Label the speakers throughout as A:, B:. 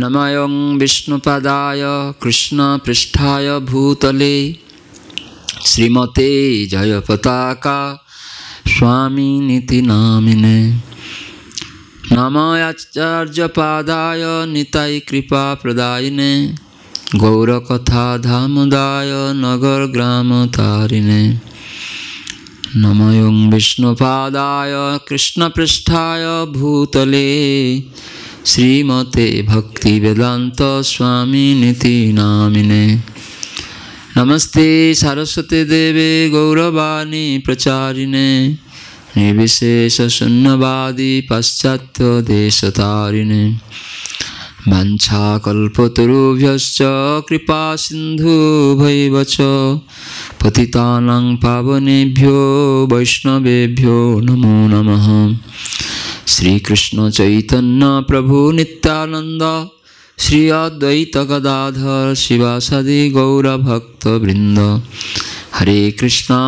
A: नमयं विष्णुपदाय कृष्णपृष्ठाय भूतले श्रीमते जयपताका स्वामिनिति नामिने नमयाचार्यपादाय निताय कृपाप्रदायिने गौरकथाधामदाय नगरग्रामतारिणे नमयं विष्णुपादाय कृष्णपृष्ठाय भूतले श्रीमते भक्तिवेदांत स्वामिनिति नामिने नमस्ते सरस्वती देवे गौरवाणी प्रचारिणे निर्विशेषशून्यवादी पाश्चात्य देशतारिणे वाञ्छाकल्पतरुभ्यश्च कृपा सिन्धुभैव च पतितानां पावनेभ्यो वैष्णवेभ्यो नमो नमः। श्री कृष्ण चैतन्य प्रभु नित्यानंद श्री अद्वैत गदाधर शिवासादि गौर भक्त वृंद हरे कृष्णा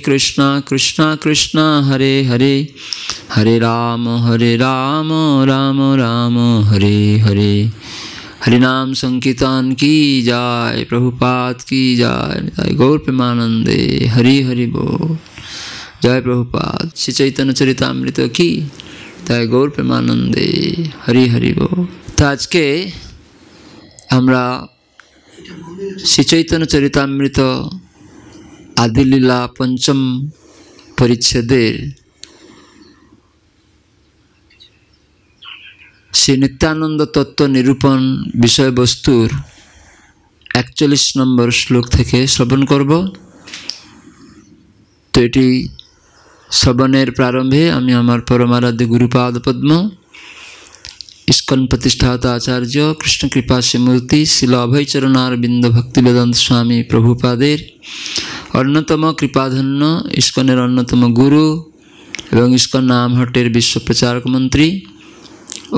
A: कृष्णा कृष्णा हरे हरे हरे राम राम राम हरे हरे। हरिनाम संकीर्तन की जाय, प्रभुपाद की जाय, गौर प्रेमानंदे हरि हरि बोल। जय प्रभुपाद। श्री चैतन्य चरितामृत की তাই গৌর প্রেমানন্দে হরি হরি বল। তো আজকে আমরা শ্রী চৈতন্য চরিতামৃত আদিলীলা পঞ্চম পরিচ্ছেদের শ্রী নিত্যানন্দ তত্ত্ব নিরূপণ বিষয়বস্তুর 41 নম্বর শ্লোক থেকে শ্রবণ করব। তো এটি শ্রবণের প্রারম্ভে আমি আমার পরমারাধ্য গুরুপাদ পদ্ম ইস্কন প্রতিষ্ঠাতা আচার্য কৃষ্ণ কৃপা শ্রীমূর্তি শিল অভয়চরণারবিন্দ ভক্তিবেদান্ত স্বামী প্রভুপাদের অন্যতম কৃপাধন্য ইস্কনের অন্যতম গুরু এবং ইস্কন নামহট্টের বিশ্ব প্রচারক মন্ত্রী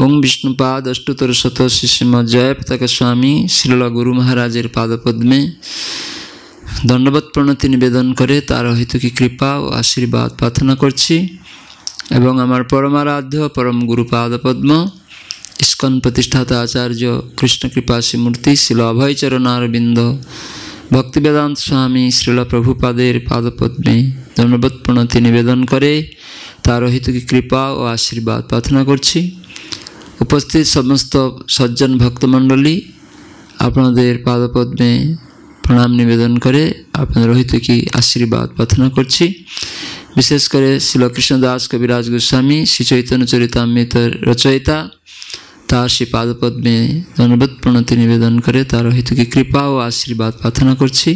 A: ওম বিষ্ণুপাদ অষ্টোত্তর শত শ্রীমৎ জয়পতাকা স্বামী শ্রীল গুরু মহারাজের পাদপদ্মে দণ্ডবত প্রণতি নিবেদন করে তার অহেতুকী কৃপা ও আশীর্বাদ প্রার্থনা করছি এবং আমার পরমারাধ্য পরম গুরুপাদ পদ্ম ইস্কন প্রতিষ্ঠাতা আচার্য কৃষ্ণ কৃপা শ্রীমূর্তি শিল অভয়চরণারবিন্দ ভক্তিবেদান্ত স্বামী শ্রীল প্রভুপাদের পাদপদ্মে দণ্ডবত প্রণতি নিবেদন করে তার অহেতুকী কৃপা ও আশীর্বাদ প্রার্থনা করছি। উপস্থিত সমস্ত সজ্জন ভক্তমণ্ডলী আপনাদের পাদপদ্মে প্রণাম নিবেদন করে আপনাদের অহেতুকী আশীর্বাদ প্রার্থনা করছি। বিশেষ করে শ্রীল কৃষ্ণদাস কবিরাজ গোস্বামী শ্রী চৈতন্য চরিতামৃতের রচয়িতা তার শ্রী পাদপদ্মে দণ্ডবত প্রণতি নিবেদন করে তার অহেতুকী কৃপা ও আশীর্বাদ প্রার্থনা করছি,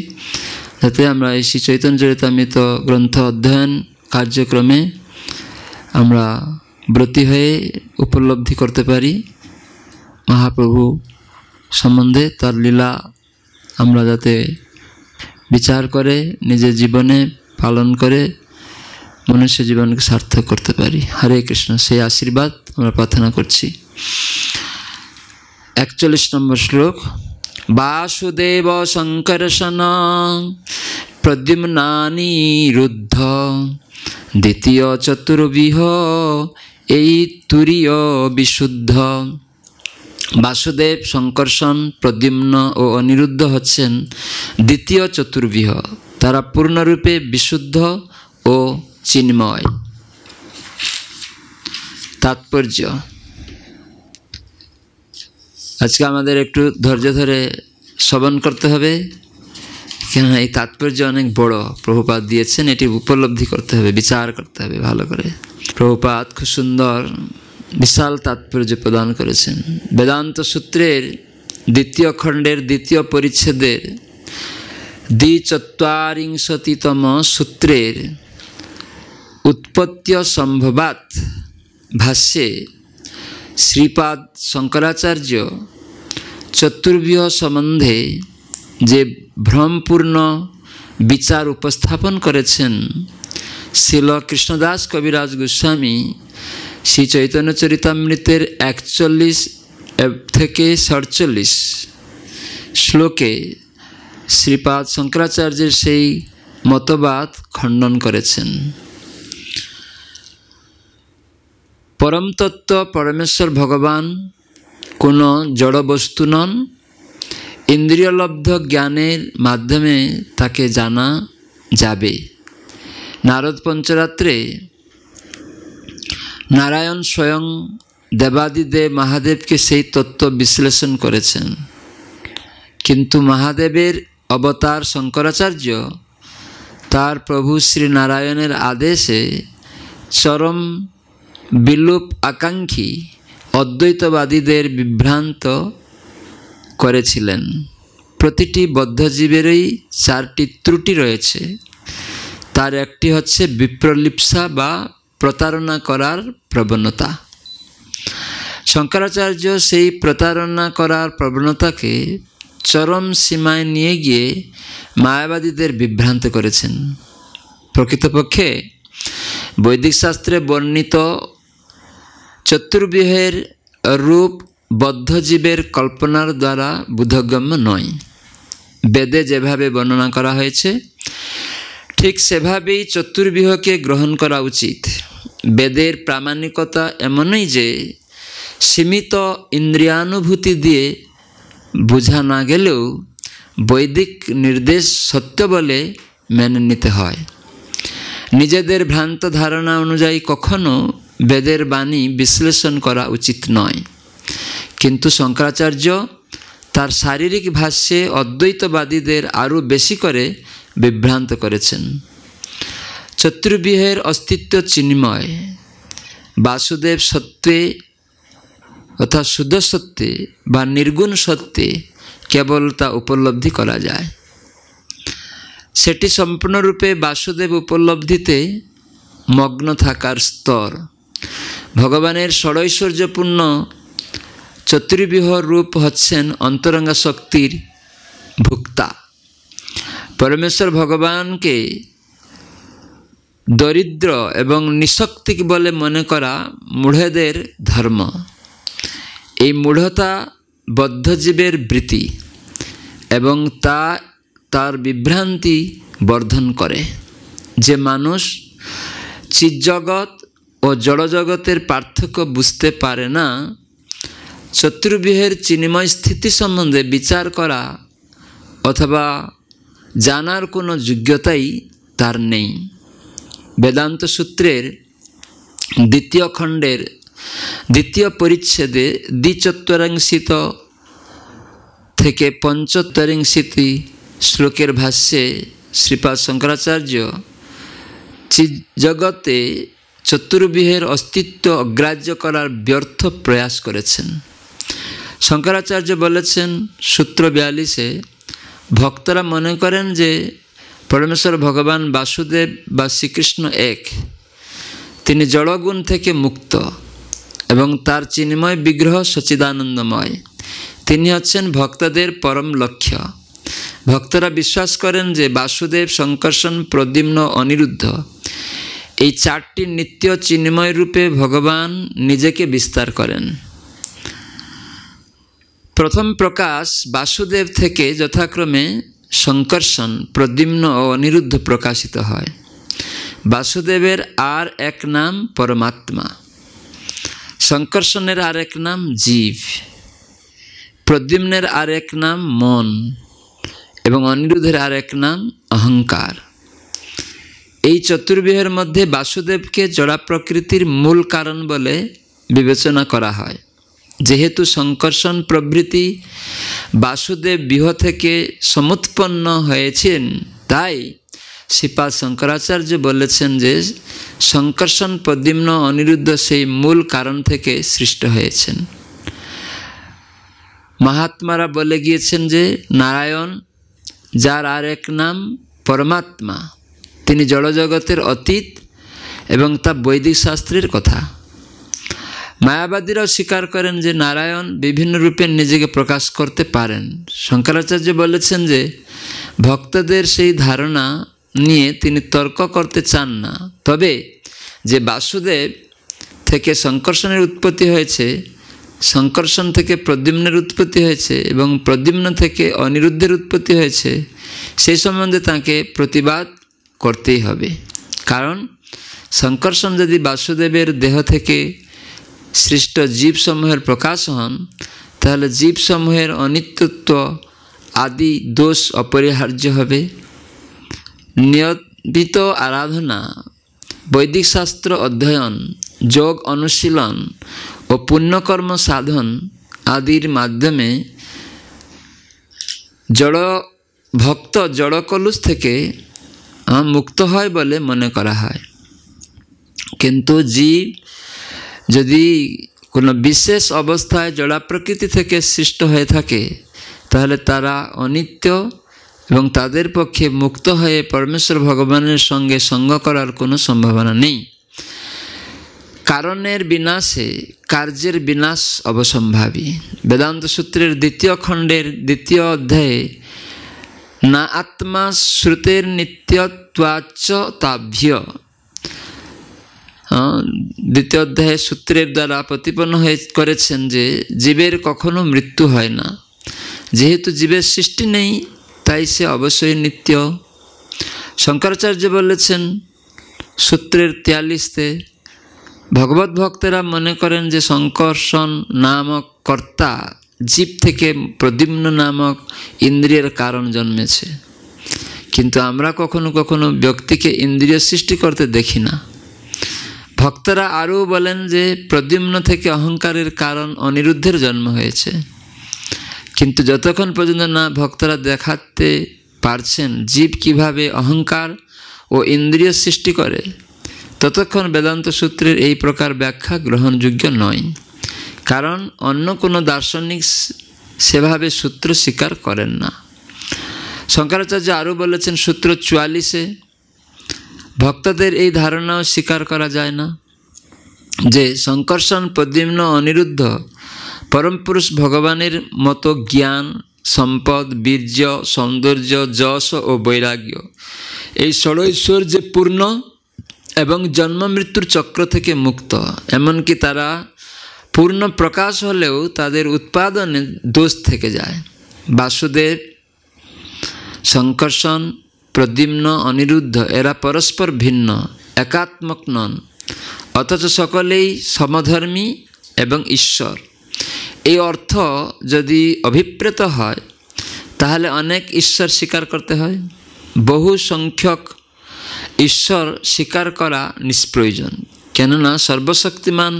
A: যাতে আমরা এই শ্রী চৈতন্য চরিতামৃত গ্রন্থ অধ্যয়ন কার্যক্রমে আমরা ব্রতী হয়ে উপলব্ধি করতে পারি মহাপ্রভু সম্বন্ধে, তার লীলা আমরা যাতে বিচার করে নিজের জীবনে পালন করে মনুষ্য জীবনকে সার্থক করতে পারি। হরে কৃষ্ণ, সেই আশীর্বাদ আমরা প্রার্থনা করছি। 41 নম্বর শ্লোক। বাসুদেব সংকর্ষণ প্রদ্যুম্নানিরুদ্ধ দ্বিতীয় চতুর্বিহ এই তুরীয় বিশুদ্ধ। বাসুদেব, সংকর্ষণ, প্রদ্যুম্ন ও অনিরুদ্ধ হচ্ছেন দ্বিতীয় চতুর্বিহ। তারা পূর্ণরূপে বিশুদ্ধ ও চিন্ময়। তাৎপর্য। আজকে আমাদের একটু ধৈর্য ধরে শ্রবণ করতে হবে, কেননা এই তাৎপর্য অনেক বড় প্রভুপাদ দিয়েছেন, এটি উপলব্ধি করতে হবে, বিচার করতে হবে ভালো করে। প্রভুপাদ খুব সুন্দর বিশাল তাৎপর্য প্রদান করেছেন। বেদান্ত সূত্রের দ্বিতীয় খণ্ডের দ্বিতীয় পরিচ্ছেদের ২৪তম সূত্রের উৎপত্তি সম্ভবাত ভাষ্যে শ্রীপাদ শঙ্করাচার্য চতুর্বিহ সম্বন্ধে যে ভ্রমপূর্ণ বিচার উপস্থাপন করেছেন, শ্রীল কৃষ্ণদাস কবিরাজ গোস্বামী শ্রী চৈতন্য চরিতামৃতের 41 থেকে 47 শ্লোকে শ্রীপাদ শঙ্করাচার্যের সেই মতবাদ খণ্ডন করেছেন। পরম তত্ত্ব পরমেশ্বর ভগবান কোনো জড় বস্তু নন, ইন্দ্রিয়লব্ধ জ্ঞানের মাধ্যমে তাকে জানা যাবে। নারদ পঞ্চরাত্রে নারায়ণ স্বয়ং দেবাদিদেব মহাদেবকে সেই তত্ত্ব বিশ্লেষণ করেছেন, কিন্তু মহাদেবের অবতার শঙ্করাচার্য তার প্রভু শ্রী নারায়ণের আদেশে চরম বিলুপ আকাঙ্ক্ষী অদ্বৈতবাদীদের বিভ্রান্ত করেছিলেন। প্রতিটি বদ্ধজীবেরই চারটি ত্রুটি রয়েছে। তার একটি হচ্ছে বিপ্রলিপ্সা বা প্রতারণা করার প্রবণতা। শঙ্করাচার্য সেই প্রতারণা করার প্রবণতাকে চরম সীমায় নিয়ে গিয়ে মায়াবাদীদের বিভ্রান্ত করেছেন। প্রকৃতপক্ষে বৈদিক শাস্ত্রে বর্ণিত চতুর্বিহের রূপ বদ্ধজীবের কল্পনার দ্বারা বোধগম্য নয়। বেদে যেভাবে বর্ণনা করা হয়েছে ঠিক সেভাবেই চতুর্বিহকে গ্রহণ করা উচিত। বেদের প্রামাণিকতা এমনই যে সীমিত ইন্দ্রিয়ানুভূতি দিয়ে বোঝা না গেলেও বৈদিক নির্দেশ সত্য বলে মেনে নিতে হয়। নিজেদের ভ্রান্ত ধারণা অনুযায়ী কখনো বেদের বাণী বিশ্লেষণ করা উচিত নয়। কিন্তু শঙ্করাচার্য তার শারীরিক ভাষ্যে অদ্বৈতবাদীদের আরও বেশি করে বিভ্রান্ত করেছেন। চতুর্বিহের অস্তিত্ব চিন্ময়, বাসুদেব সত্ত্বে অর্থাৎ শুদ্ধ সত্যে বা নির্গুণ সত্যে কেবল তা উপলব্ধি করা যায়। সেটি সম্পূর্ণরূপে বাসুদেব উপলব্ধিতে মগ্ন থাকার স্তর। ভগবানের ষড়ৈশ্বর্যপূর্ণ চতুর্বিহ রূপ হচ্ছেন অন্তরঙ্গা শক্তির ভুক্তা। পরমেশ্বর ভগবানকে দরিদ্র এবং নিশক্তিক বলে মনে করা মূঢ়দের ধর্ম। এই মূঢ়তা বদ্ধজীবের বৃত্তি এবং তার বিভ্রান্তি বর্ধন করে। যে মানুষ চিৎজগৎ ও জড়জগতের পার্থক্য বুঝতে পারে না, চতুর্বিহের চিন্ময় স্থিতি সম্বন্ধে বিচার করা অথবা জানার কোনো যোগ্যতাই তার নেই। বেদান্ত সূত্রের দ্বিতীয় খণ্ডের দ্বিতীয় পরিচ্ছেদে দ্বিচত্বরিংশিত থেকে পঞ্চত্বরিংশিতি শ্লোকের ভাষ্যে শ্রীপাদ শঙ্করাচার্য জগতে চতুর্বিহের অস্তিত্ব অগ্রাহ্য করার ব্যর্থ প্রয়াস করেছেন। শঙ্করাচার্য বলেছেন সূত্র 42-এ, ভক্তরা মনে করেন যে পরমেশ্বর ভগবান বাসুদেব বা শ্রীকৃষ্ণ এক। তিনি জড়গুণ থেকে মুক্ত এবং তার চিন্ময় বিগ্রহ সচিদানন্দময়। তিনি হচ্ছেন ভক্তদের পরম লক্ষ্য। ভক্তরা বিশ্বাস করেন যে বাসুদেব, শঙ্কর্ষণ, প্রদ্যুম্ন, অনিরুদ্ধ এই চারটি নিত্য চিন্ময় রূপে ভগবান নিজেকে বিস্তার করেন। প্রথম প্রকাশ বাসুদেব থেকে যথাক্রমে শঙ্কর্ষণ, প্রদ্যুম্ন ও অনিরুদ্ধ প্রকাশিত হয়। বাসুদেবের আর এক নাম পরমাত্মা, শঙ্কর্ষণের আর এক নাম জীব, প্রদ্যুম্নের আর এক নাম মন এবং অনিরুদ্ধের আর এক নাম অহংকার। এই চতুর্বিহের মধ্যে বাসুদেবকে জড়া প্রকৃতির মূল কারণ বলে বিবেচনা করা হয়। যেহেতু শঙ্কর্ষণ প্রভৃতি বাসুদেব বিহ থেকে সমুৎপন্ন হয়েছেন, তাই শ্রীপাদ শঙ্করাচার্য বলেছেন যে শঙ্কর্ষণ, প্রদ্যুম্ন, অনিরুদ্ধ সেই মূল কারণ থেকে সৃষ্ট হয়েছেন। মহাত্মারা বলে গিয়েছেন যে নারায়ণ, যার আর এক নাম পরমাত্মা, তিনি জড়জগতের অতীত এবং তা বৈদিক শাস্ত্রের কথা। মায়াবাদীরাও স্বীকার করেন যে নারায়ণ বিভিন্ন রূপে নিজেকে প্রকাশ করতে পারেন। শঙ্করাচার্য বলেছেন যে ভক্তদের সেই ধারণা নিয়ে তিনি তর্ক করতে চান না। তবে যে বাসুদেব থেকে শঙ্কর্ষণের উৎপত্তি হয়েছে সংকর্ষণ থেকে প্রদ্যুম্নের উৎপত্তি হয়েছে এবং প্রদ্যুম্ন থেকে অনিরুদ্ধের উৎপত্তি হয়েছে, সেই সম্বন্ধে তাকে প্রতিবাদ করতেই হবে। কারণ সংকর্ষণ যদি বাসুদেবের দেহ থেকে সৃষ্ট জীবসমূহের প্রকাশ হন, তাহলে জীবসমূহের অনিত্যত্ব আদি দোষ অপরিহার্য হবে। নিয়মিত আরাধনা, বৈদিক শাস্ত্র অধ্যয়ন, যোগ অনুশীলন ও পুণ্যকর্ম সাধন আদির মাধ্যমে ভক্ত জড়কলুষ থেকে মুক্ত হয় বলে মনে করা হয়। কিন্তু জীব যদি কোনো বিশেষ অবস্থায় জড়া প্রকৃতি থেকে সৃষ্ট হয়ে থাকে, তাহলে তারা অনিত্য এবং তাদের পক্ষে মুক্ত হয়ে পরমেশ্বর ভগবানের সঙ্গে সঙ্গ করার কোনো সম্ভাবনা নেই। কারণের বিনাশে কার্যের বিনাশ অবসম্ভাবী। বেদান্ত সূত্রের 2য় খণ্ডের 2য় অধ্যায়ে না আত্মা শ্রুতের নিত্যত্বাচ্চ তাভ্য 2য় অধ্যায়ে সূত্রের দ্বারা প্রতিপন্ন করেছেন যে জীবের কখনো মৃত্যু হয় না। যেহেতু জীবের সৃষ্টি নেই, তাই সে অবশ্যই নিত্য। শঙ্করাচার্য বলেছেন সূত্রের 43-তে, ভগবত ভক্তেরা মনে করেন যে সংকর্ষণ নামক কর্তা জীব থেকে প্রদ্যুম্ন নামক ইন্দ্রিয়ের কারণ জন্মেছে। কিন্তু আমরা কখনো কখনো ব্যক্তিকে ইন্দ্রিয় সৃষ্টি করতে দেখি না। ভক্তরা আরও বলেন যে প্রদ্যুম্ন থেকে অহংকারের কারণ অনিরুদ্ধের জন্ম হয়েছে। কিন্তু যতক্ষণ পর্যন্ত না ভক্তরা দেখাতে পারছেন জীব কিভাবে অহংকার ও ইন্দ্রিয় সৃষ্টি করে, ততক্ষণ বেদান্ত সূত্রের এই প্রকার ব্যাখ্যা গ্রহণযোগ্য নয়। কারণ অন্য কোনো দার্শনিক সেভাবে সূত্র স্বীকার করেন না। শঙ্করাচার্য আরও বলেছেন সূত্র 44-এ, ভক্তদের এই ধারণাও স্বীকার করা যায় না যে সংকর্ষণ প্রদ্যুম্ন অনিরুদ্ধ পরমপুরুষ ভগবানের মতো জ্ঞান, সম্পদ, বীর্য, সৌন্দর্য, যশ ও বৈরাগ্য এই ষড়ৈশ্বর্যে পূর্ণ এবং জন্ম মৃত্যুর চক্র থেকে মুক্ত। এমনকি তারা পূর্ণ প্রকাশ হলেও তাদের উৎপাদনে দোষ থেকে যায়। বাসুদেব, সংকর্ষণ, প্রদ্যুম্ন, অনিরুদ্ধ এরা পরস্পর ভিন্ন, একাত্মক নন, অথচ সকলেই সমধর্মী এবং ঈশ্বর। এই অর্থ যদি অভিপ্রেত হয়, তাহলে অনেক ঈশ্বর স্বীকার করতে হয়। বহু সংখ্যক ঈশ্বর স্বীকার করা নিষ্প্রয়োজন, কেননা সর্বশক্তিমান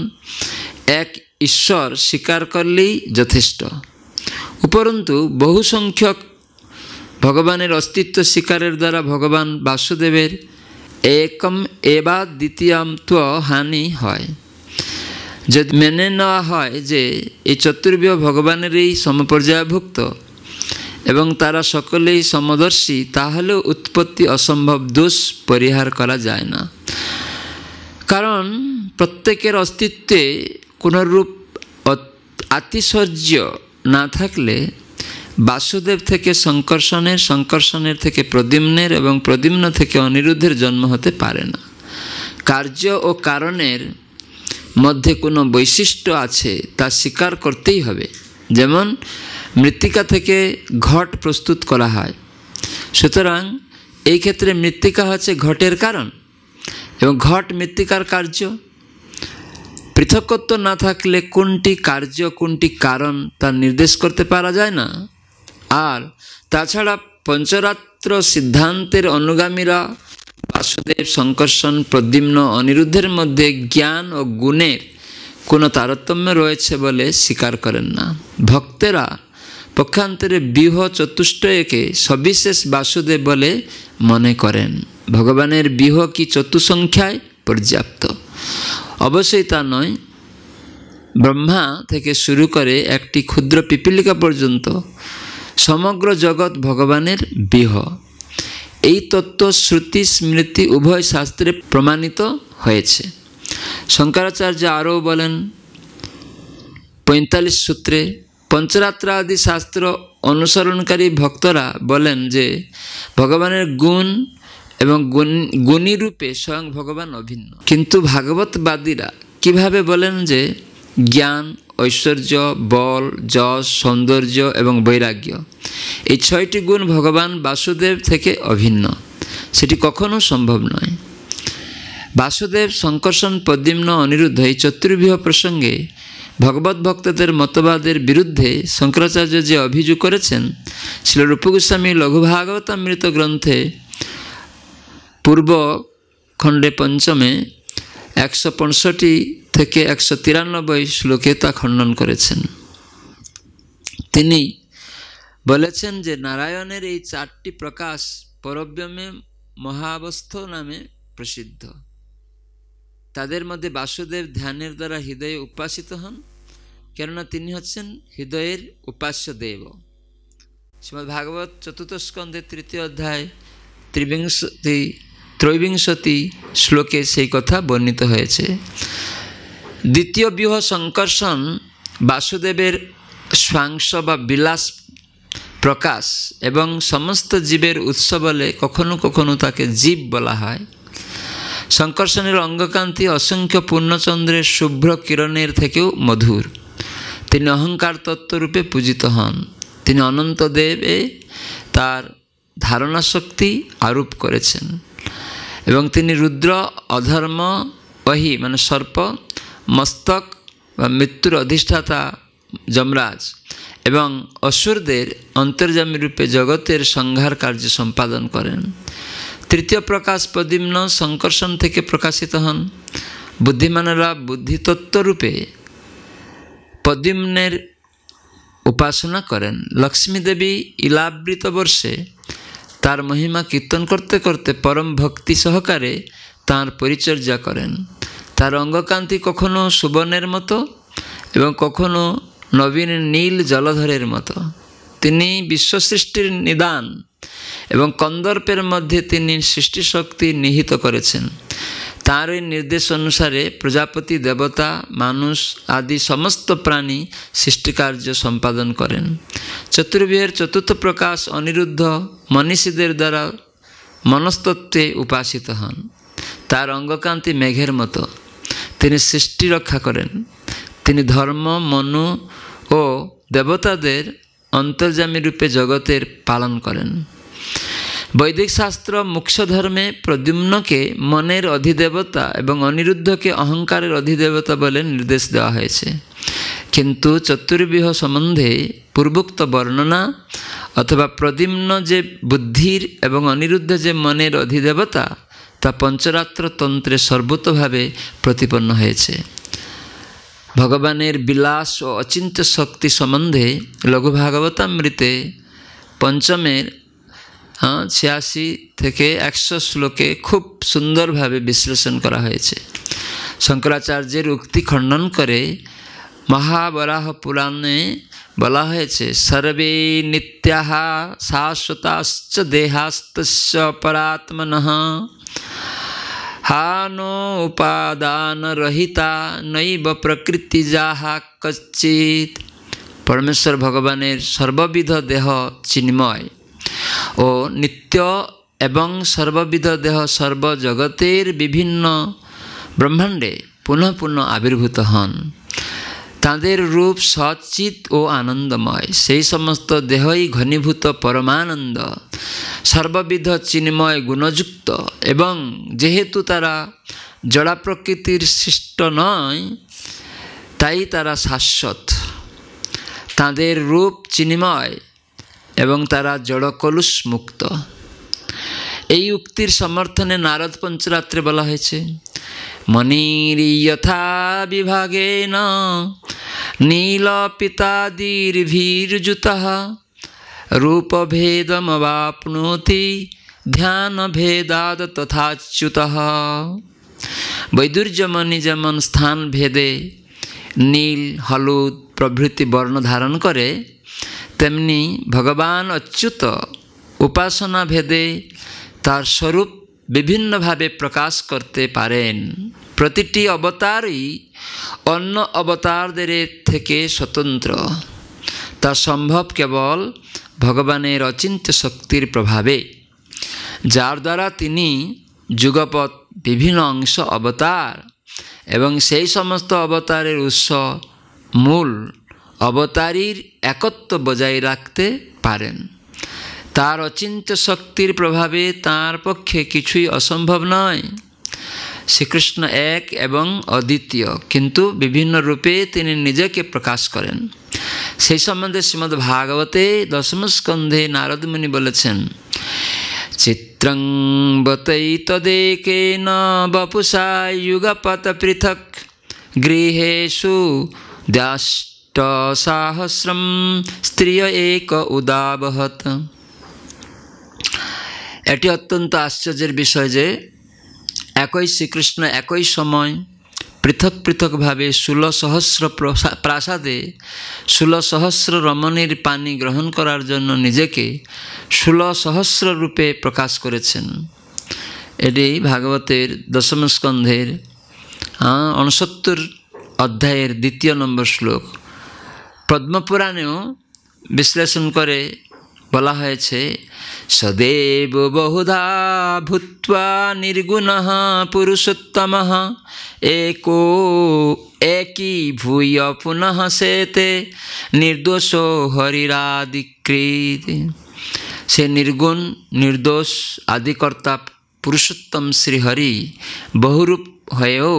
A: এক ঈশ্বর স্বীকার করলেই যথেষ্ট। উপরন্তু বহু সংখ্যক ভগবানের অস্তিত্ব স্বীকারের দ্বারা ভগবান বাসুদেবের একম এবা দ্বিতীয়ত্ব হানি হয়। যদি মেনে নেওয়া হয় যে এই চতুর্বিহ ভগবানেরই সমপর্যায়ভুক্ত এবং তারা সকলেই সমদর্শী, তাহলেও উৎপত্তি অসম্ভব দোষ পরিহার করা যায় না। কারণ প্রত্যেকের অস্তিত্বে কোনরূপ আতিশয্য না থাকলে বাসুদেব থেকে সংকর্ষণের, সংকর্ষণের থেকে প্রদ্যুম্নের এবং প্রদ্যুম্ন থেকে অনিরুদ্ধের জন্ম হতে পারে না। কার্য ও কারণের মধ্যে কোনো বৈশিষ্ট্য আছে তা স্বীকার করতেই হবে। যেমন মৃত্তিকা থেকে ঘট প্রস্তুত করা হয়, সুতরাং এই ক্ষেত্রে মৃত্তিকা হচ্ছে ঘটের কারণ এবং ঘট মৃত্তিকার কার্য। পৃথকত্ব না থাকলে কোনটি কার্য কোনটি কারণ তা নির্দেশ করতে পারা যায় না। আর তাছাড়া পঞ্চরাত্র সিদ্ধান্তের অনুগামীরা বাসুদেব, সংকর্ষণ, প্রদ্যুম্ন, অনিরুদ্ধের মধ্যে জ্ঞান ও গুণের কোনো তারতম্য রয়েছে বলে স্বীকার করেন না। ভক্তেরা পক্ষান্তরে বিহ চতুষ্টয়কে সবিশেষ বাসুদেব বলে মনে করেন। ভগবানের বিহ কি চতুসংখ্যায় পর্যাপ্ত? অবশ্যই তা নয়। ব্রহ্মা থেকে শুরু করে একটি ক্ষুদ্র পিপীলিকা পর্যন্ত সমগ্র জগৎ ভগবানের বিহ। এই তত্ত্ব শ্রুতি স্মৃতি উভয় শাস্ত্রে প্রমাণিত হয়েছে। শঙ্করাচার্য আরও বলেন 45 সূত্রে, পঞ্চরাত্র আদি শাস্ত্র অনুসরণকারী ভক্তরা বলেন যে ভগবানের গুণ এবং গুণী রূপে স্বয়ং ভগবান অভিন্ন। কিন্তু ভাগবতবাদীরা কিভাবে বলেন যে জ্ঞান ঐশ্বর্য, বল, যশ, সৌন্দর্য এবং বৈরাগ্য, এই 6টি গুণ ভগবান বাসুদেব থেকে অভিন্ন, সেটি কখনো সম্ভব নয়। বাসুদেব, শঙ্কর্ষণ, প্রদ্যুম্ন, অনিরুদ্ধ এই চতুর্বিহ প্রসঙ্গে ভগবত ভক্তদের মতবাদের বিরুদ্ধে শঙ্করাচার্য যে অভিযোগ করেছেন, শ্রীল রূপ গোস্বামী লঘু ভাগবতামৃত গ্রন্থে পূর্ব খণ্ডে পঞ্চমে 165 থেকে 193 শ্লোকে তা খণ্ডন করেছেন। তিনি বলেছেন যে নারায়ণের এই 4টি প্রকাশ পরব্রহ্মে মহাবস্থ নামে প্রসিদ্ধ। তাদের মধ্যে বাসুদেব ধ্যানের দ্বারা হৃদয়ে উপাসিত হন, কেননা তিনি হচ্ছেন হৃদয়ের উপাস্য দেব। শ্রীমদ্ ভাগবত 4th স্কন্ধে 3য় অধ্যায় 23 শ্লোকে সেই কথা বর্ণিত হয়েছে। দ্বিতীয় বিহ শঙ্কর্ষণ বাসুদেবের স্বাংশ বা বিলাস প্রকাশ এবং সমস্ত জীবের উৎস বলে কখনো কখনো তাকে জীব বলা হয়। শঙ্কর্ষণের অঙ্গকান্তি অসংখ্য পূর্ণচন্দ্রের শুভ্র কিরণের থেকেও মধুর। তিনি অহংকার তত্ত্বরূপে পূজিত হন। তিনি অনন্ত দেবে তার ধারণা শক্তি আরোপ করেছেন এবং তিনি রুদ্র, অধর্ম, অহি মানে সর্প, মস্তক বা মৃত্যুর অধিষ্ঠাতা যমরাজ এবং অসুরদের অন্তর্যামী রূপে জগতের সংহার কার্য সম্পাদন করেন। তৃতীয় প্রকাশ প্রদ্যুম্ন শঙ্কর্ষণ থেকে প্রকাশিত হন। বুদ্ধিমানেরা বুদ্ধিতত্ত্বরূপে প্রদ্যুম্নের উপাসনা করেন। লক্ষ্মী দেবী ইলাবৃত বর্ষে তার মহিমা কীর্তন করতে করতে পরম ভক্তি সহকারে তাঁর পরিচর্যা করেন। তার অঙ্গকান্তি কখনো সুবর্ণের মতো এবং কখনো নবীন নীল জলধরের মতো। তিনি বিশ্বসৃষ্টির নিদান এবং কন্দর্পের মধ্যে তিনি সৃষ্টিশক্তি নিহিত করেছেন। তাঁর ওই নির্দেশ অনুসারে প্রজাপতি, দেবতা, মানুষ আদি সমস্ত প্রাণী সৃষ্টিকার্য সম্পাদন করেন। চতুর্বিহের 4th প্রকাশ অনিরুদ্ধ মনীষীদের দ্বারা মনস্তত্ত্বে উপাসিত হন। তার অঙ্গকান্তি মেঘের মতো। তিনি সৃষ্টি রক্ষা করেন। তিনি ধর্ম, মনু ও দেবতাদের অন্তর্যামী রূপে জগতের পালন করেন। বৈদিক শাস্ত্র মুখ্য ধর্মে প্রদ্যুম্নকে মনের অধিদেবতা এবং অনিরুদ্ধকে অহংকারের অধিদেবতা বলে নির্দেশ দেওয়া হয়েছে, কিন্তু চতুর্বিহ সম্বন্ধে পূর্বোক্ত বর্ণনা অথবা প্রদ্যুম্ন যে বুদ্ধির এবং অনিরুদ্ধ যে মনের অধিদেবতা তা পঞ্চরাত্র তন্ত্রে সর্বতভাবে প্রতিপন্ন হয়েছে। ভগবানের বিলাস ও অচিন্ত্য শক্তি সম্বন্ধে লঘু ভাগবতামৃতে পঞ্চমের 86 থেকে 100 শ্লোকে খুব সুন্দরভাবে বিশ্লেষণ করা হয়েছে। শঙ্করাচার্যের উক্তি খণ্ডন করে মহাবরাহ পুরাণে বলা হয়েছে, সর্বে নিত্যাঃ শাশ্বতাশ্চ দেহাস্তস্য পরাত্মনঃ হানো উপাদান রহিতা নৈব প্রকৃতিজাহ কচ্চিৎ। পরমেশ্বর ভগবানের সর্ববিধ দেহ চিন্ময় ও নিত্য এবং সর্ববিধ দেহ সর্বজগতের বিভিন্ন ব্রহ্মাণ্ডে পুনঃ পুনঃ আবির্ভূত হন। তাঁদের রূপ সচিত ও আনন্দময়। সেই সমস্ত দেহই ঘনীভূত পরমানন্দ, সর্ববিধ চিন্ময় গুণযুক্ত এবং যেহেতু তারা জড়া প্রকৃতির সৃষ্ট নয় তাই তারা শাশ্বত। তাঁদের রূপ চিন্ময় এবং তারা জড় কলুষ মুক্ত। এই উক্তির সমর্থনে নারদ পঞ্চরাত্রে বলা হয়েছে, মনির যথা বিভাগেন নীল পিতাদির্ভির্যুতঃ রূপভেদমবাপ্নোতি ধ্যান ভেদাদ তথাচ্যুতঃ। বৈদুর্যমণি যেমন স্থান ভেদে নীল, হলুদ প্রভৃতি বর্ণ ধারণ করে, তেমনি ভগবান অচ্যুত উপাসনা ভেদে তার স্বরূপ বিভিন্নভাবে প্রকাশ করতে পারেন। প্রতিটি অবতারই অন্য অবতারদের থেকে স্বতন্ত্র। তা সম্ভব কেবল ভগবানের অচিন্ত্য শক্তির প্রভাবে, যার দ্বারা তিনি যুগপৎ বিভিন্ন অংশ অবতার এবং সেই সমস্ত অবতারের উৎস মূল অবতারীর একত্ব বজায় রাখতে পারেন। তার অচিন্ত্য শক্তির প্রভাবে তার পক্ষে কিছুই অসম্ভব নয়। শ্রীকৃষ্ণ এক এবং অদ্বিতীয়, কিন্তু বিভিন্ন রূপে তিনি নিজেকে প্রকাশ করেন। সেই সম্বন্ধে শ্রীমদ্ ভাগবতে দশম স্কন্ধে নারদ মুনি বলেছেন, চিত্রং বতৈতদেকেন বপুষা যুগপত পৃথক গৃহেষু দ্যাষ্ট সাহস্রম স্ত্রিয় এক উদাবহত। এটি অত্যন্ত আশ্চর্যের বিষয় যে একই শ্রীকৃষ্ণ একই সময় পৃথক পৃথকভাবে 16 সহস্র প্রাসাদে 16 সহস্র রমণীর পানি গ্রহণ করার জন্য নিজেকে 16 সহস্র রূপে প্রকাশ করেছেন। এটি ভাগবতের দশম স্কন্ধের 69 অধ্যায়ের 2 নম্বর শ্লোক। পদ্মপুরাণেও বিশ্লেষণ করে বলা হয়েছে, সদেব বহুধা ভূত্বা নির্গুণঃ পুরুষোত্তমঃ একী ভূয় পুনঃ সেতে নির্দোষ হরিরাদিকৃত। সে নির্গুণ নির্দোষ আদিকর্তা পুরুষোত্তম শ্রীহরি বহুরূপ হয়েও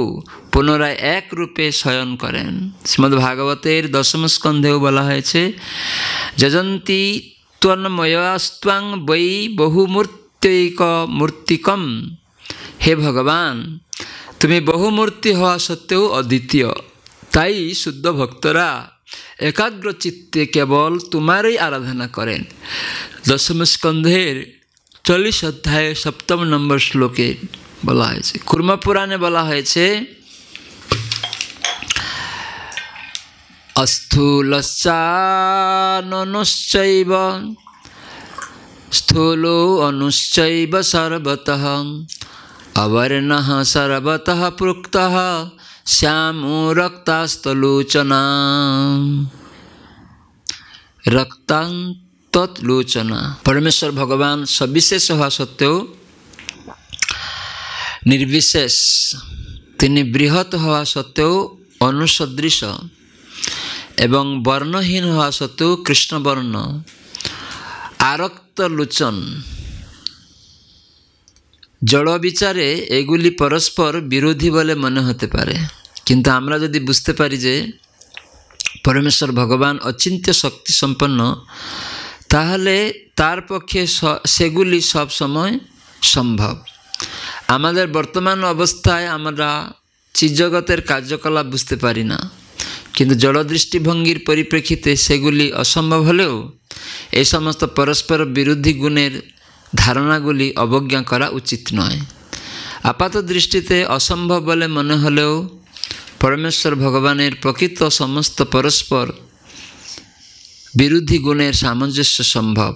A: পুনরায় এক রূপে শয়ন করেন। শ্রীমদ্ ভাগবতের দশম স্কন্ধেও বলা হয়েছে, যজন্তি ত্বন্ময়াস্ত্বাং বৈ বহুমূর্তৈক মূর্তিকম। হে ভগবান, তুমি বহুমূর্তি হওয়া সত্ত্বেও অদ্বিতীয়, তাই শুদ্ধ ভক্তরা একাগ্র চিত্তে কেবল তোমারই আরাধনা করেন। দশম স্কন্ধের 40 অধ্যায়ে 7 নম্বর শ্লোকে বলা হয়েছে। কুর্ম পুরাণে বলা হয়েছে, অস্থূলশ্চাননুশ্চৈব স্থূলো অনুশ্চৈব সর্বতঃ অবর্ণঃ সর্বতঃ পৃক্তঃ শ্যামো রক্তাস্তলোচনা। রক্তান্তলোচনা। পরমেশ্বর ভগবান সবিশেষ হওয়া সত্ত্বেও নির্বিশেষ, তিনি বৃহৎ হওয়া সত্ত্বেও অনুসদৃশ এবং বর্ণহীন হওয়া সত্ত্বেও কৃষ্ণবর্ণ, আরক্ত লোচন। জড় বিচারে এগুলি পরস্পর বিরোধী বলে মনে হতে পারে, কিন্তু আমরা যদি বুঝতে পারি যে পরমেশ্বর ভগবান অচিন্ত্য শক্তি সম্পন্ন, তাহলে তার পক্ষে সেগুলি সব সময় সম্ভব। আমাদের বর্তমান অবস্থায় আমরা চিজগতের কার্যকলাপ বুঝতে পারি না, কিন্তু জড় দৃষ্টিভঙ্গির পরিপ্রেক্ষিতে সেগুলি অসম্ভব হলেও এই সমস্ত পরস্পর বিরোধী গুণের ধারণাগুলি অবজ্ঞা করা উচিত নয়। আপাত দৃষ্টিতে অসম্ভব বলে মনে হলেও পরমেশ্বর ভগবানের প্রকৃত সমস্ত পরস্পর বিরোধী গুণের সামঞ্জস্য সম্ভব।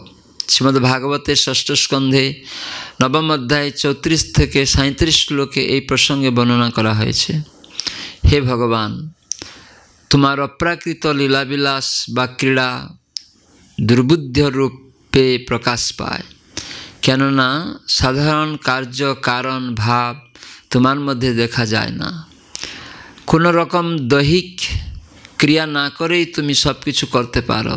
A: শ্রীমদ্ ভাগবতের 6ষ্ঠ স্কন্ধে 9ম অধ্যায় 34 থেকে 37 শ্লোকে এই প্রসঙ্গে বর্ণনা করা হয়েছে। হে ভগবান, তোমার অপ্রাকৃত লীলাবিলাস বা ক্রীড়া দুর্বুদ্ধ রূপে প্রকাশ পায়, কেননা সাধারণ কার্য কারণ ভাব তোমার মধ্যে দেখা যায় না। কোনো রকম দৈহিক ক্রিয়া না করেই তুমি সব কিছু করতে পারো।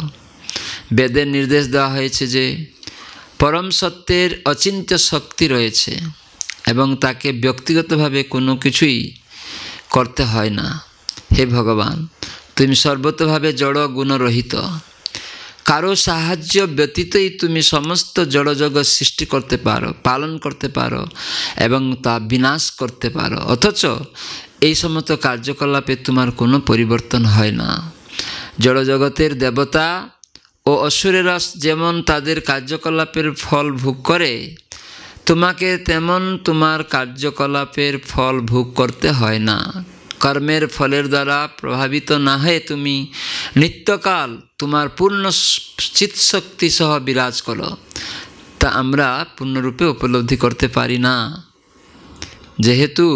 A: বেদের নির্দেশ দেওয়া হয়েছে যে পরম সত্যের অচিন্ত্য শক্তি রয়েছে এবং তাকে ব্যক্তিগতভাবে কোনো কিছুই করতে হয় না। হে ভগবান, তুমি সর্বতভাবে জড় গুণরহিত। কারো সাহায্য ব্যতীতই তুমি সমস্ত জড়জগৎ সৃষ্টি করতে পারো, পালন করতে পারো এবং তা বিনাশ করতে পারো, অথচ এই সমস্ত কার্যকলাপে তোমার কোনো পরিবর্তন হয় না। জড়জগতের দেবতা ও অসুরেরা যেমন তাদের কার্যকলাপের ফল ভোগ করে, তোমাকে তেমন তোমার কার্যকলাপের ফল ভোগ করতে হয় না। কর্মের ফলের দ্বারা প্রভাবিত না হয়ে তুমি নিত্যকাল তোমার পূর্ণ চিৎশক্তি সহ বিরাজ করো, তা আমরা পূর্ণরূপে উপলব্ধি করতে পারি না। যেহেতু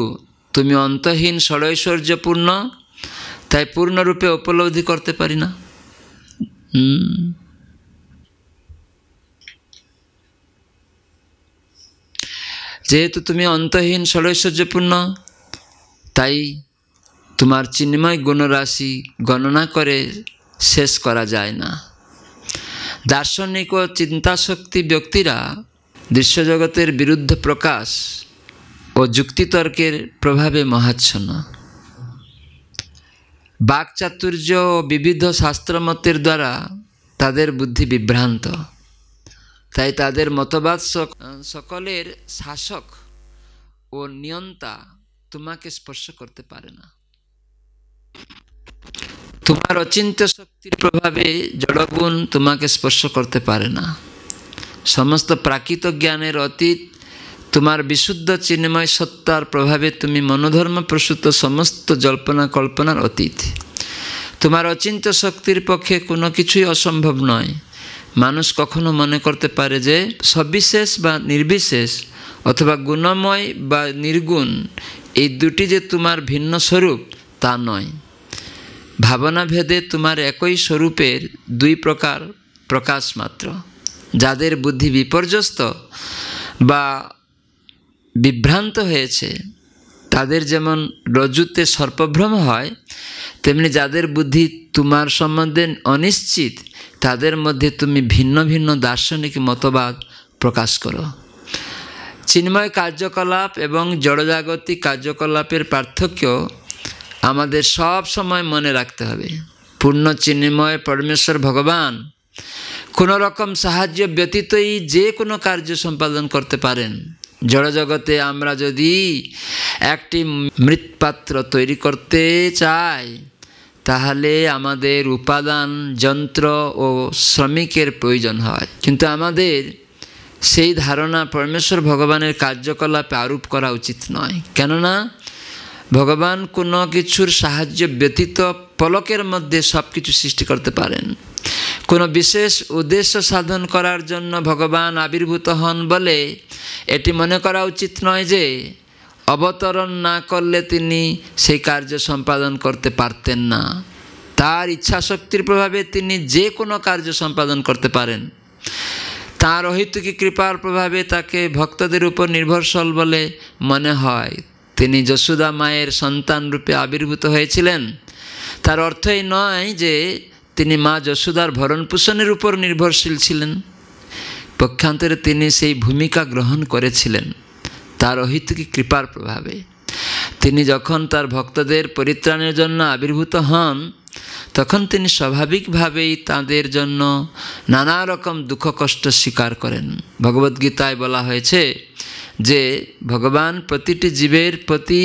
A: তুমি অন্তহীন ষড়ৈশ্বর্যপূর্ণ, তাই পূর্ণরূপে উপলব্ধি করতে পারি না। যেহেতু তুমি অন্তহীন ষড়ৈশ্বর্যপূর্ণ, তাই তোমার চিন্ময় গুণরাশি গণনা করে শেষ করা যায় না। দার্শনিক ও চিন্তাশক্তি ব্যক্তিরা দৃশ্যজগতের বিরুদ্ধ প্রকাশ ও যুক্তিতর্কের প্রভাবে মহাচ্ছন্ন। বাকচাতুর্য ও বিবিধ শাস্ত্রমতের দ্বারা তাদের বুদ্ধি বিভ্রান্ত। তাই তাদের মতবাদ সকলের শাসক ও নিয়ন্তা তোমাকে স্পর্শ করতে পারে না। তোমার অচিন্ত্য শক্তির প্রভাবে জড়গুণ তোমাকে স্পর্শ করতে পারে না। সমস্ত প্রাকৃত জ্ঞানের অতীত তোমার বিশুদ্ধ চিন্ময় সত্তার প্রভাবে তুমি মনোধর্ম প্রসূত সমস্ত জল্পনা কল্পনার অতীত। তোমার অচিন্ত্য শক্তির পক্ষে কোনো কিছুই অসম্ভব নয়। মানুষ কখনো মনে করতে পারে যে সবিশেষ বা নির্বিশেষ অথবা গুণময় বা নির্গুণ এই দুটি যে তোমার ভিন্ন স্বরূপ তা নয়। ভাবনা ভেদে তোমার একই স্বরূপের দুই প্রকার প্রকাশ মাত্র। যাদের বুদ্ধি বিপর্যস্ত বা বিভ্রান্ত হয়েছে তাদের যেমন রজ্জুতে সর্পভ্রম হয়, তেমনি যাদের বুদ্ধি তোমার সম্বন্ধে অনিশ্চিত তাদের মধ্যে তুমি ভিন্ন ভিন্ন দার্শনিক মতবাদ প্রকাশ করো। চিন্ময় কার্যকলাপ এবং জড়জাগতিক কার্যকলাপের পার্থক্য আমাদের সব সময় মনে রাখতে হবে। পূর্ণ চিন্ময় পরমেশ্বর ভগবান কোনো রকম সাহায্য ব্যতীতই যে কোনো কার্য সম্পাদন করতে পারেন। জড়জগতে আমরা যদি একটি মৃৎপাত্র তৈরি করতে চাই তাহলে আমাদের উপাদান, যন্ত্র ও শ্রমিকের প্রয়োজন হয়। কিন্তু আমাদের সেই ধারণা পরমেশ্বর ভগবানের কার্যকলাপে আরোপ করা উচিত নয়। কেননা ভগবান কোনো কিছুর সাহায্য ব্যতীত পলকের মধ্যে সব কিছু সৃষ্টি করতে পারেন। কোনো বিশেষ উদ্দেশ্য সাধন করার জন্য ভগবান আবির্ভূত হন বলে এটি মনে করা উচিত নয় যে অবতরণ না করলে তিনি সেই কার্য সম্পাদন করতে পারতেন না। তার ইচ্ছাশক্তির প্রভাবে তিনি যে কোনো কার্য সম্পাদন করতে পারেন। তাঁর অহেতুকী কৃপার প্রভাবে তাকে ভক্তদের উপর নির্ভরশীল বলে মনে হয়। তিনি যশোদা মায়ের সন্তান রূপে আবির্ভূত হয়েছিলেন। তার অর্থ এই নয় যে তিনি মা যশোদার ভরণ পোষণের উপর নির্ভরশীল ছিলেন। পক্ষান্তরে তিনি সেই ভূমিকা গ্রহণ করেছিলেন তার অহেতুকী কৃপার প্রভাবে। তিনি যখন তার ভক্তদের পরিত্রাণের জন্য আবির্ভূত হন তখন তিনি স্বাভাবিকভাবেই তাদের জন্য নানা রকম দুঃখ কষ্ট স্বীকার করেন। ভগবদ্গীতায় বলা হয়েছে যে ভগবান প্রতিটি জীবের প্রতি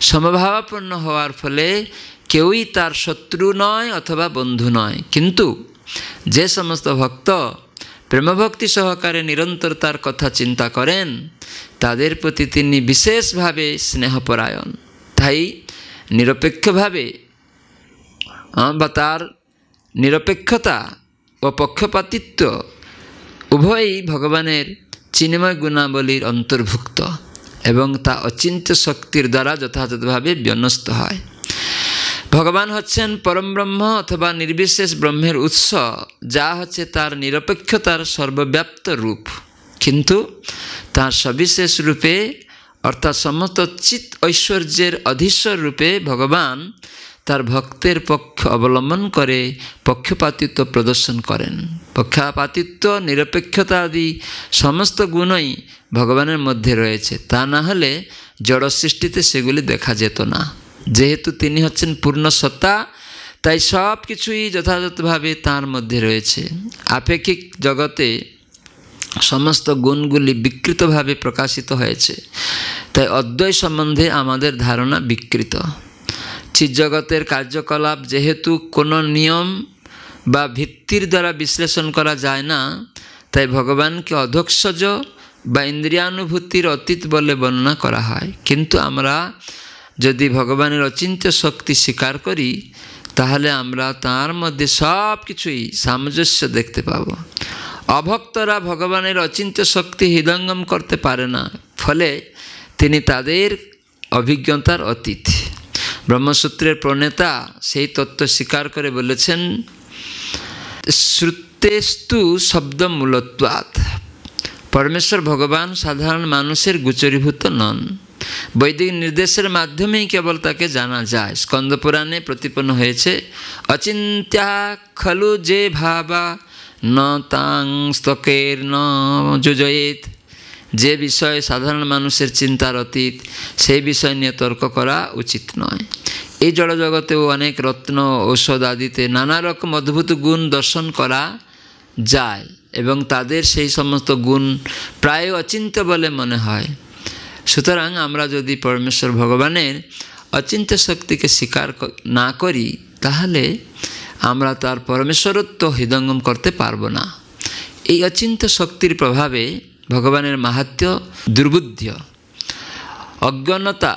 A: সমভাবাপন্ন হওয়ার ফলে কেউই তার শত্রু নয় অথবা বন্ধু নয়। কিন্তু যে সমস্ত ভক্ত প্রেমভক্তি সহকারে নিরন্তর তার কথা চিন্তা করেন তাদের প্রতি তিনি বিশেষভাবে স্নেহপরায়ণ। তাই নিরপেক্ষভাবে বা তার নিরপেক্ষতা ও পক্ষপাতিত্ব উভয়ই ভগবানের চিন্ময় গুণাবলীর অন্তর্ভুক্ত এবং তা অচিন্ত্য শক্তির দ্বারা যথাযথভাবে বিন্যস্ত হয়। ভগবান হচ্ছেন পরম ব্রহ্ম অথবা নির্বিশেষ ব্রহ্মের উৎস, যা হচ্ছে তার নিরপেক্ষতার সর্বব্যাপ্ত রূপ। কিন্তু তার সবিশেষ রূপে অর্থাৎ সমস্ত চিৎ ঐশ্বর্যের অধীশ্বর রূপে ভগবান তার ভক্তের পক্ষ অবলম্বন করে পক্ষপাতিত্ব প্রদর্শন করেন। পক্ষপাতিত্ব, নিরপেক্ষতা আদি সমস্ত গুণই ভগবানের মধ্যে রয়েছে। তা না হলে জড় সৃষ্টিতে সেগুলি দেখা যেত না। যেহেতু তিনি হচ্ছেন পূর্ণ সত্তা, তাই সব কিছুই যথাযথভাবে তাঁর মধ্যে রয়েছে। আপেক্ষিক জগতে সমস্ত গুণগুলি বিকৃতভাবে প্রকাশিত হয়েছে, তাই অদ্বৈত সম্বন্ধে আমাদের ধারণা বিকৃত। চিৎজগতের কার্যকলাপ যেহেতু কোনো নিয়ম বা ভিত্তির দ্বারা বিশ্লেষণ করা যায় না, তাই ভগবানকে অধৈর্যজ বা ইন্দ্রিয়ানুভূতির অতীত বলে বর্ণনা করা হয়। কিন্তু আমরা যদি ভগবানের অচিন্ত্য শক্তি স্বীকার করি তাহলে আমরা তার মধ্যে সব কিছুই সামঞ্জস্য দেখতে পাব। অভক্তরা ভগবানের অচিন্ত্য শক্তি হৃদয়ঙ্গম করতে পারে না, ফলে তিনি তাদের অভিজ্ঞতার অতীত। ব্রহ্মসূত্রের প্রণেতা সেই তত্ত্ব স্বীকার করে বলেছেন, শ্রুতেস্তু শব্দ মূলত্বাৎ। পরমেশ্বর ভগবান সাধারণ মানুষের গোচরীভূত নন, বৈদিক নির্দেশের মাধ্যমেই কেবল তাকে জানা যায়। স্কন্দ পুরাণে প্রতিপন্ন হয়েছে অচিন্ত্যা খলু যে ভাবা ন তাং স্তকের ন যোজয়েত। যে বিষয় সাধারণ মানুষের চিন্তার অতীত, সেই বিষয় নিয়ে তর্ক করা উচিত নয়। এই জড়জগতেও অনেক রত্ন ঔষধ আদিতে নানা রকম অদ্ভুত গুণ দর্শন করা যায় এবং তাদের সেই সমস্ত গুণ প্রায় অচিন্ত্য বলে মনে হয়। সুতরাং আমরা যদি পরমেশ্বর ভগবানের অচিন্ত্য শক্তিকে স্বীকার না করি, তাহলে আমরা তার পরমেশ্বরত্ব হৃদয়ঙ্গম করতে পারবো না। এই অচিন্ত্য শক্তির প্রভাবে ভগবানের মাহাত্ম্য দুর্বোধ্য। অজ্ঞানতা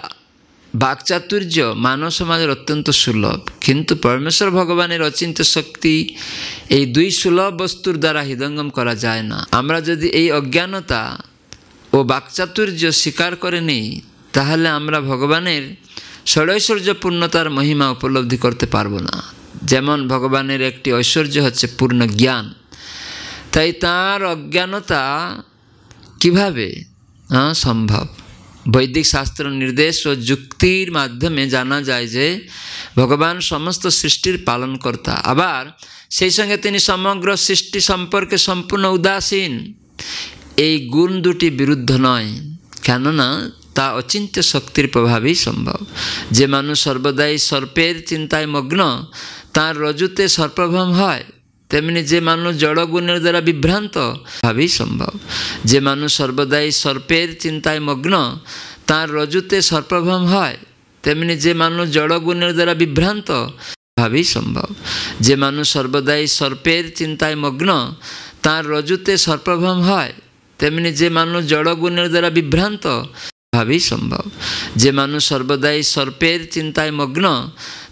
A: বাকচাতুর্য মানব সমাজের অত্যন্ত সুলভ, কিন্তু পরমেশ্বর ভগবানের অচিন্ত্য শক্তি এই দুই সুলভ বস্তুর দ্বারা হৃদয়ঙ্গম করা যায় না। আমরা যদি এই অজ্ঞানতা ও বাকচাতুর্য স্বীকার করে নিই, তাহলে আমরা ভগবানের ষড়ৈশ্বর্যপূর্ণতার মহিমা উপলব্ধি করতে পারবো না। যেমন ভগবানের একটি ঐশ্বর্য হচ্ছে পূর্ণ জ্ঞান, তাই তার অজ্ঞানতা কিভাবে সম্ভব? বৈদিক শাস্ত্র নির্দেশ ও যুক্তির মাধ্যমে জানা যায় যে ভগবান সমস্ত সৃষ্টির পালনকর্তা, আবার সেই সঙ্গে তিনি সমগ্র সৃষ্টি সম্পর্কে সম্পূর্ণ উদাসীন। এই গুণ দুটি বিরুদ্ধ নয়, কেননা তা অচিন্ত্য শক্তির প্রভাবেই সম্ভব। যে মানুষ সর্বদাই সর্পের চিন্তায় মগ্ন, তার রজুতে সর্পভ্রম হয়, তেমনি যে মানুষ জড়গুণের দ্বারা বিভ্রান্ত ভাবেই সম্ভব। যে মানুষ সর্বদাই সর্পের চিন্তায় মগ্ন, তার রজুতে সর্পভ্রম হয়, তেমনি যে মানুষ জড়গুণের দ্বারা বিভ্রান্ত ভাবেই সম্ভব। যে মানুষ সর্বদাই সর্পের চিন্তায় মগ্ন, তার রজুতে সর্পভ্রম হয়, তেমনি যে মানুষ জড়গুণের দ্বারা বিভ্রান্ত ভাবেই সম্ভব। যে মানুষ সর্বদাই সর্পের চিন্তায় মগ্ন,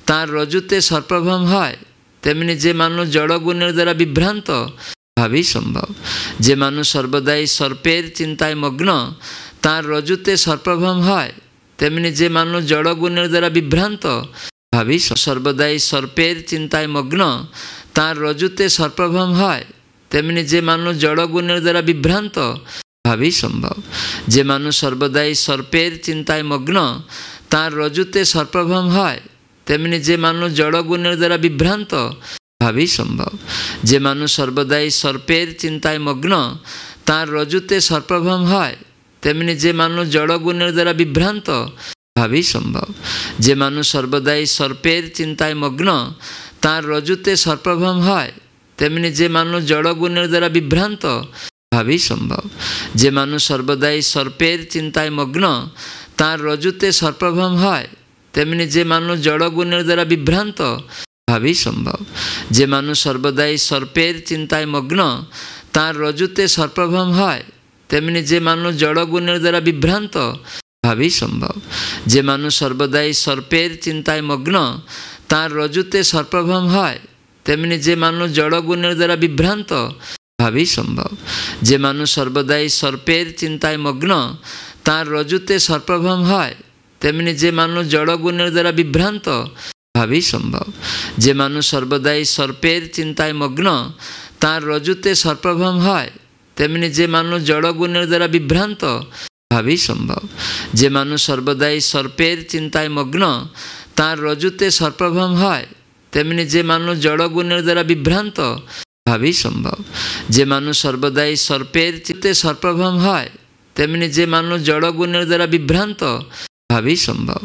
A: তার রজুতে সর্পভ্রম হয়, তেমনি যে মানুষ জড়গুণের দ্বারা বিভ্রান্ত ভাবেই সম্ভব। যে মানুষ সর্বদাই সর্পের চিন্তায় মগ্ন, তার রজুতে সর্পভ্রম হয়, তেমনি যে মানুষ জড়গুণের দ্বারা বিভ্রান্ত ভাবেই সর্বদাই সর্পের চিন্তায় মগ্ন, তার রজুতে সর্পভ্রম হয়, তেমনি যে মানুষ জড়গুণের দ্বারা বিভ্রান্ত ভাবেই সম্ভব। যে মানুষ সর্বদাই সর্পের চিন্তায় মগ্ন, তার রজুতে সর্পভ্রম হয়, তেমনি যে মানুষ জড়গুণের দ্বারা বিভ্রান্ত ভাবেই সম্ভব। যে মানুষ সর্বদাই সর্পের চিন্তায় মগ্ন, তার রজুতে সর্পভ্রম হয়, তেমনি যে মানুষ জড়গুণের দ্বারা বিভ্রান্ত ভাবেই সম্ভব। যে মানুষ সর্বদাই সর্পের চিন্তায় মগ্ন, তার রজুতে সর্পভ্রম হয়, তেমনি যে মানুষ জড়গুণের দ্বারা বিভ্রান্ত ভাবেই সম্ভব। যে মানুষ সর্বদাই সর্পের চিন্তায় মগ্ন, তার রজুতে সর্পভ্রম হয়, তেমনি যে মানুষ জড়গুণের দ্বারা বিভ্রান্ত ভাবেই সম্ভব। যে মানুষ সর্বদাই সর্পের চিন্তায় মগ্ন, তার রজুতে সর্পভ্রম হয়, তেমনি যে মানুষ জড়গুণের দ্বারা বিভ্রান্ত ভাবেই সম্ভব। যে মানুষ সর্বদাই সর্পের চিন্তায় মগ্ন, তার রজুতে সর্পভ্রম হয়, তেমনি যে মানুষ জড়গুণের দ্বারা বিভ্রান্ত ভাবেই সম্ভব। যে মানুষ সর্বদাই সর্পের চিন্তায় মগ্ন, তার রজুতে সর্পভ্রম হয়, তেমনি যে মানুষ জড়গুণের দ্বারা বিভ্রান্ত ভাবেই সম্ভব। যে মানুষ সর্বদাই সর্পের চিন্তায় মগ্ন, তার রজুতে সর্পভ্রম হয়, তেমনি যে মানুষ জড়গুণের দ্বারা বিভ্রান্ত ভাবেই সম্ভব। যে মানুষ সর্বদাই সর্পের চিন্তায় মগ্ন, তার রজুতে সর্পভ্রম হয়, তেমনি যে মানুষ জড়গুণের দ্বারা বিভ্রান্ত ভাবেই সম্ভব। যে মানুষ সর্বদাই সর্পের চিত্তে সর্পভ্রম হয়, তেমনি যে মানুষ জড়গুণের দ্বারা বিভ্রান্ত ভাবেই সম্ভব।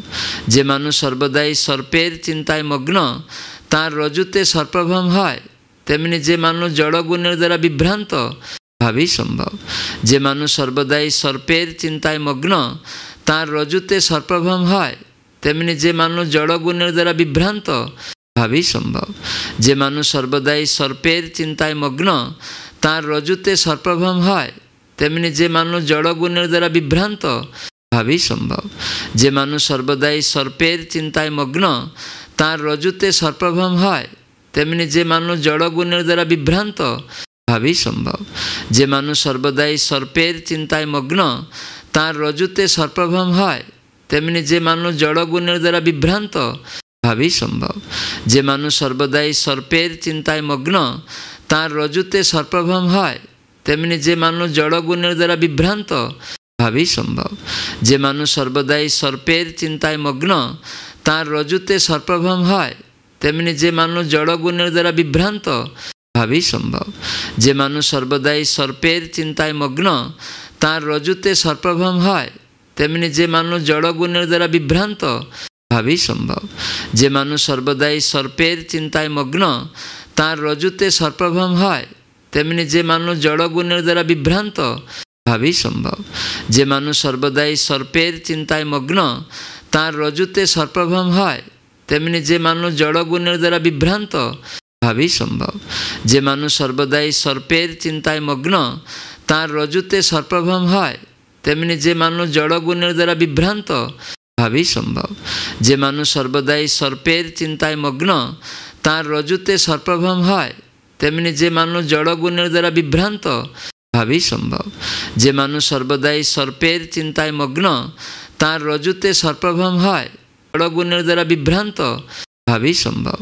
A: যে মানুষ সর্বদাই সর্পের চিন্তায় মগ্ন, তার রজুতে সর্পভ্রম হয়, তেমনি যে মানুষ জড়গুণের দ্বারা বিভ্রান্ত ভাবেই সম্ভব। যে মানুষ সর্বদাই সর্পের চিন্তায় মগ্ন, তার রজুতে সর্পভ্রম হয়, তেমনি যে মানুষ জড়গুণের দ্বারা বিভ্রান্ত ভাবেই সম্ভব। যে মানুষ সর্বদাই সর্পের চিন্তায় মগ্ন, তার রজুতে সর্পভ্রম হয়, তেমনি যে মানুষ জড়গুণের দ্বারা বিভ্রান্ত ভাবেই সম্ভব। যে মানুষ সর্বদাই সর্পের চিন্তায় মগ্ন, তার রজুতে সর্পভ্রম হয়, তেমনি যে মানুষ জড়গুণের দ্বারা বিভ্রান্ত ভাবেই সম্ভব। যে মানুষ সর্বদাই সর্পের চিন্তায় মগ্ন, তার রজুতে সর্পভ্রম হয়, তেমনি যে মানুষ জড়গুণের দ্বারা বিভ্রান্ত ভাবেই সম্ভব। যে মানুষ সর্বদাই সর্পের চিন্তায় মগ্ন, তার রজুতে সর্পভ্রম হয়, তেমনি যে মানুষ জড়গুণের দ্বারা বিভ্রান্ত ভাবি সম্ভব। যে মানুষ সর্বদাই সর্পের চিন্তায় মগ্ন তার রজুতে সর্পভ্রম হয়, তেমনি যে মানুষ জড়গুণের দ্বারা বিভ্রান্ত ভাবি সম্ভব। যে মানুষ সর্বদাই সর্পের চিন্তায় মগ্ন তার রজুতে সর্পভ্রম হয়, তেমনি যে মানুষ জড়গুণের দ্বারা বিভ্রান্ত ভাবি সম্ভব। যে মানুষ সর্বদাই সর্পের চিন্তায় মগ্ন তার রজুতে সর্পভ্রম হয়, তেমনি যে মানুষ জড়গুণের দ্বারা বিভ্রান্ত ভাবি সম্ভব। যে মানুষ সর্বদাই সর্পের চিন্তায় মগ্ন তার রজুতে সর্পভ্রম হয়, তেমনি যে মানুষ জড়গুণের দ্বারা বিভ্রান্ত ভাবি সম্ভব। যে মানুষ সর্বদাই সর্পের চিন্তায় মগ্ন তার রজুতে সর্পভ্রম হয়, তেমনি যে মানুষ জড়গুণের দ্বারা বিভ্রান্ত ভাবি সম্ভব। যে মানুষ সর্বদাই সর্পের চিন্তায় মগ্ন তার রজুতে সর্পভ্রম হয়, তেমনি যে মানুষ জড়গুণের দ্বারা বিভ্রান্ত ভাবি সম্ভব। যে মানুষ সর্বদাই সর্পের চিন্তায় মগ্ন তার রজুতে সর্পভ্রম হয়, জড়গুণের দ্বারা বিভ্রান্ত ভাবি সম্ভব।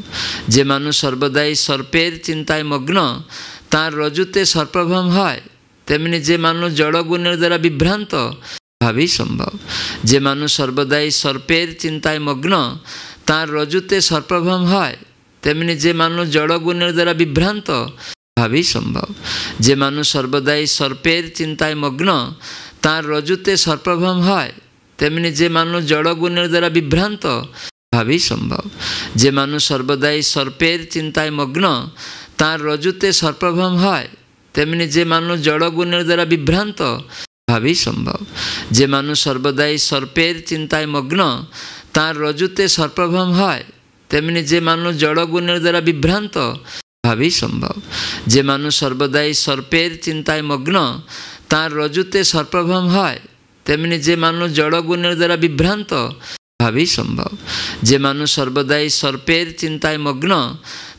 A: যে মানুষ সর্বদাই সর্পের চিন্তায় মগ্ন তার রজুতে সর্পভ্রম হয়, তেমনি যে মানুষ জড়গুণের দ্বারা বিভ্রান্ত ভাবি সম্ভব। যে মানুষ সর্বদাই সর্পের চিন্তায় মগ্ন তার রজুতে সর্পভ্রম হয়, তেমনি যে মানুষ জড়গুণের দ্বারা বিভ্রান্ত ভাবি সম্ভব। যে মানুষ সর্বদাই সর্পের চিন্তায় মগ্ন তার রজুতে সর্পভ্রম হয়, তেমনি যে মানুষ জড়গুণের দ্বারা বিভ্রান্ত ভাবি সম্ভব। যে মানুষ সর্বদাই সর্পের চিন্তায় মগ্ন তার রজুতে সর্পভ্রম হয়, তেমনি যে মানুষ জড়গুণের দ্বারা বিভ্রান্ত ভাবি সম্ভব। যে মানুষ সর্বদাই সর্পের চিন্তায় মগ্ন তার রজুতে সর্পভ্রম হয়, তেমনি যে মানুষ জড়গুণের দ্বারা বিভ্রান্ত ভাবি সম্ভব। যে মানুষ সর্বদাই সর্পের চিন্তায় মগ্ন তার রজুতে সর্পভ্রম হয়, তেমনি যে মানুষ জড়গুণের দ্বারা বিভ্রান্ত ভাবি সম্ভব। যে মানুষ সর্বদাই সর্পের চিন্তায় মগ্ন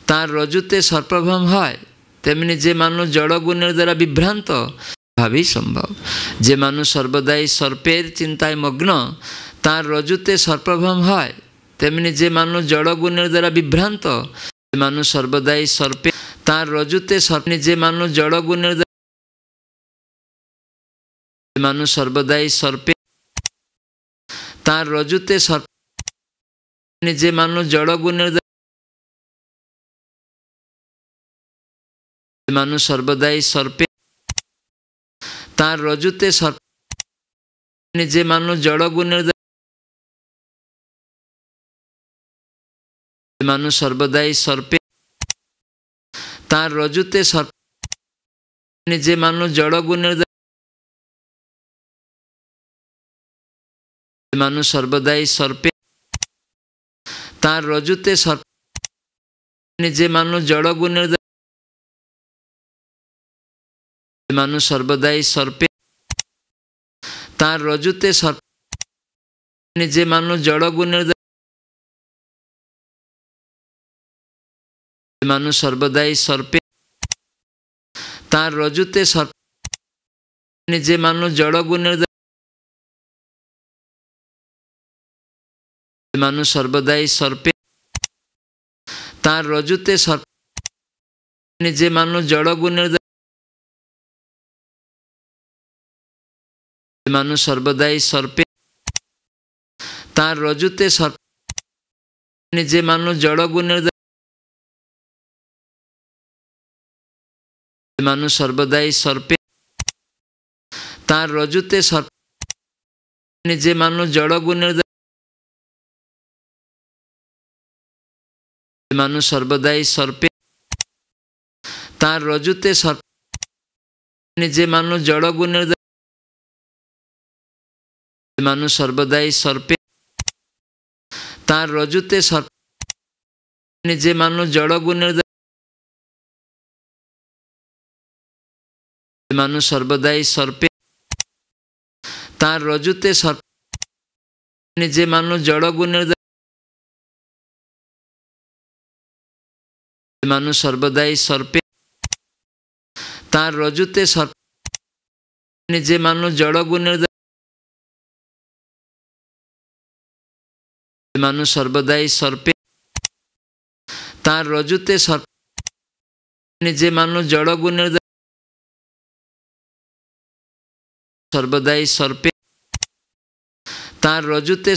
A: তার রজুতে সর্পভ্রম হয়, তেমনি যে মানুষ জড়গুণের দ্বারা বিভ্রান্ত ভাবি সম্ভব। যে মানুষ সর্বদাই সর্পের চিন্তায় মগ্ন তার রজুতে সর্পভ্রম হয়, তেমনি যে মানুষ জড়গুণের দ্বারা বিভ্রান্ত যে মানুষ সর্বদাই সর্পে তার রজুতে সর্পে যে মানুষ জড়গুণের দ্বারা মানুষ সর্বদাই সর্পে তার রজুতে সর্পে যে মানুষ জড়গুণের দ্বারা মানুষ সর্বদাই সর্পে তার রজুতে সর্পে যে মানুষ জড়গুণের দ্বারা মানুষ সর্বদাই সর্পে তার রজুতে সর্পে যে মানুষ জড়গুণের দ্বারা মানুষ সর্বদাই সর্পে তার রজুতে সর্পে যে মানুষ জড়গুণের দ্বারা মানুষ সর্বদাই সর্পে তার রজুতে সর্পে যে মানুষ জড়গুণের দ্বারা মানুষ সর্বদাই সর্পে তার রজুতে সর্পে যে মানুষ জড়গুণের দ্বারা মানুষ সর্বদাই সর্পে তার রজুতে সর্পে যে মানুষ জড়গুণের দ্বারা মানুষ সর্বদাই সর্পে তার রজুতে সর্পে যে মানুষ জড়গুণের দ্বারা মানুষ সর্বদাই সর্পে তার রজুতে সর্পে যে মানুষ জড়গুণের দ্বারা মানুষ সর্বদাই সর্পে তার রজুতে সর্পে যে মানুষ জড়গুণের দ্বারা মানুষ সর্বদাই সর্পে তার রজুতে সর্পে যে মানুষ জড়গুণের দ্বারা মানুষ সর্বদাই সর্পে তার রজুতে সর্পে যে মানুষ জড়গুণের দ্বারা মানুষ সর্বদাই সর্পে তার রজুতে সর্পে যে মানুষ জড়গুণের দ্বারা মানুষ সর্বদাই সর্পে তার রজুতে সর্পে যে মানুষ জড়গুণের দ্বারা সর্বদাই সর্পে তার রজুতে